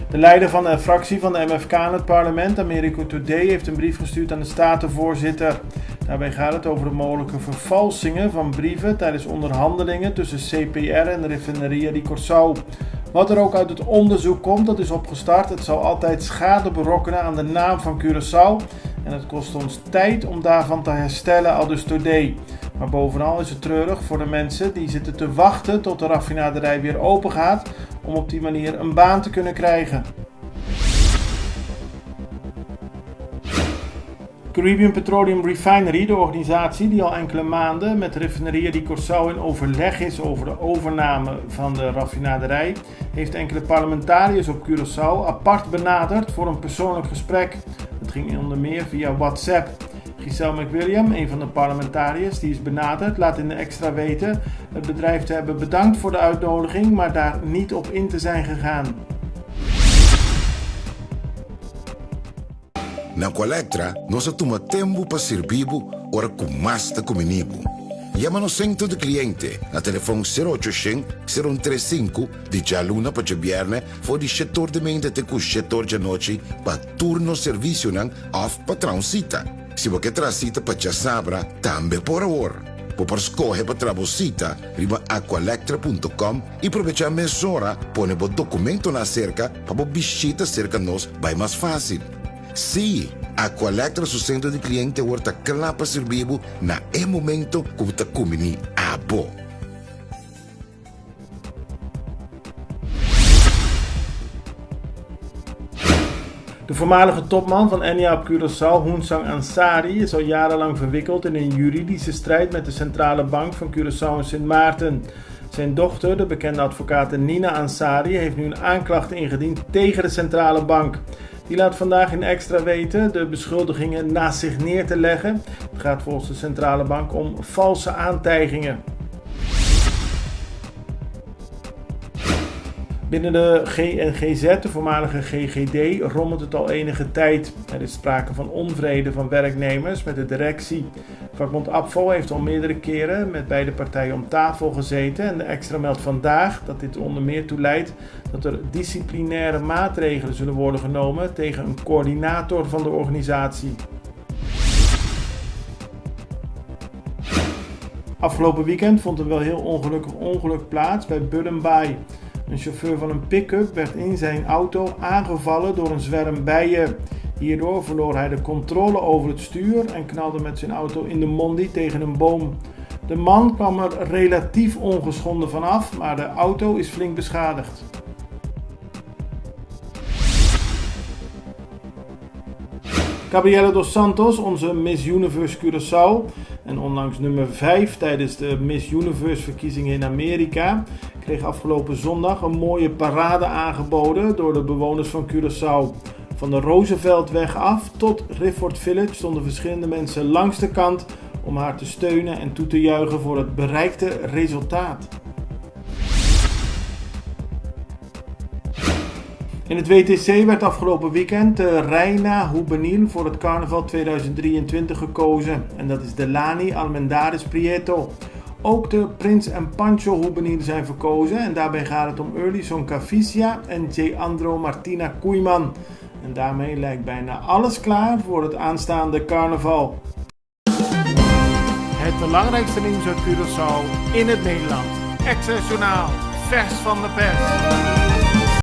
De leider van de fractie van de MFK in het parlement, America Today, heeft een brief gestuurd aan de statenvoorzitter. Daarbij gaat het over de mogelijke vervalsingen van brieven tijdens onderhandelingen tussen CPR en de Refineria di Curaçao. Wat er ook uit het onderzoek komt, dat is opgestart. Het zal altijd schade berokkenen aan de naam van Curaçao. En het kost ons tijd om daarvan te herstellen, aldus Today. Maar bovenal is het treurig voor de mensen die zitten te wachten tot de raffinaderij weer open gaat, om op die manier een baan te kunnen krijgen. Caribbean Petroleum Refinery, de organisatie die al enkele maanden met de Refineria di Curaçao in overleg is over de overname van de raffinaderij, heeft enkele parlementariërs op Curaçao apart benaderd voor een persoonlijk gesprek. Het ging onder meer via WhatsApp. Giselle McWilliam, een van de parlementariërs die is benaderd, laat in de extra weten het bedrijf te hebben bedankt voor de uitnodiging, maar daar niet op in te zijn gegaan. Na Colectra, nós toma tempo para servir ora com mais da comunibo. Llama no centro de cliente na telefone 0800-035 de Jaluna para Viernes voor die setor de mente te com setor de noite para turno serviço nan of patrão cita. Se você transita para Chasabra, também por hora. Por escolher para trabalhar, riba aqualectra.com e aproveitar a mesura, põe o documento na cerca para visita cerca nós, vai mais fácil. Sim, Aqualectra, seu centro de cliente, está claro para servir na momento que você come a bo. De voormalige topman van Enia op Curaçao, Hoensang Ansari, is al jarenlang verwikkeld in een juridische strijd met de Centrale Bank van Curaçao en Sint Maarten. Zijn dochter, de bekende advocaat Nina Ansari, heeft nu een aanklacht ingediend tegen de Centrale Bank. Die laat vandaag in extra weten de beschuldigingen naast zich neer te leggen. Het gaat volgens de Centrale Bank om valse aantijgingen. Binnen de GNGZ, de voormalige GGD, rommelt het al enige tijd. Er is sprake van onvrede van werknemers met de directie. Vakbond APVO heeft al meerdere keren met beide partijen om tafel gezeten. En de extra meldt vandaag dat dit onder meer toe leidt dat er disciplinaire maatregelen zullen worden genomen tegen een coördinator van de organisatie. Afgelopen weekend vond er wel heel ongelukkig ongeluk plaats bij Buddenbaai. Een chauffeur van een pick-up werd in zijn auto aangevallen door een zwerm bijen. Hierdoor verloor hij de controle over het stuur en knalde met zijn auto in de Mondi tegen een boom. De man kwam er relatief ongeschonden vanaf, maar de auto is flink beschadigd. Gabriela dos Santos, onze Miss Universe Curaçao en onlangs nummer 5 tijdens de Miss Universe verkiezingen in Amerika, kreeg afgelopen zondag een mooie parade aangeboden door de bewoners van Curaçao. Van de Rooseveltweg af tot Rifford Village stonden verschillende mensen langs de kant om haar te steunen en toe te juichen voor het bereikte resultaat. In het WTC werd afgelopen weekend de Reina Juvenil voor het carnaval 2023 gekozen. En dat is Delani Almendares Prieto. Ook de Prins en Pancho Juvenil zijn verkozen. En daarbij gaat het om Urlison Cavisia en J. Martina Koeiman. En daarmee lijkt bijna alles klaar voor het aanstaande carnaval. Het belangrijkste nieuws uit Curaçao in het Nederland. Extra Journaal, vers van de pers.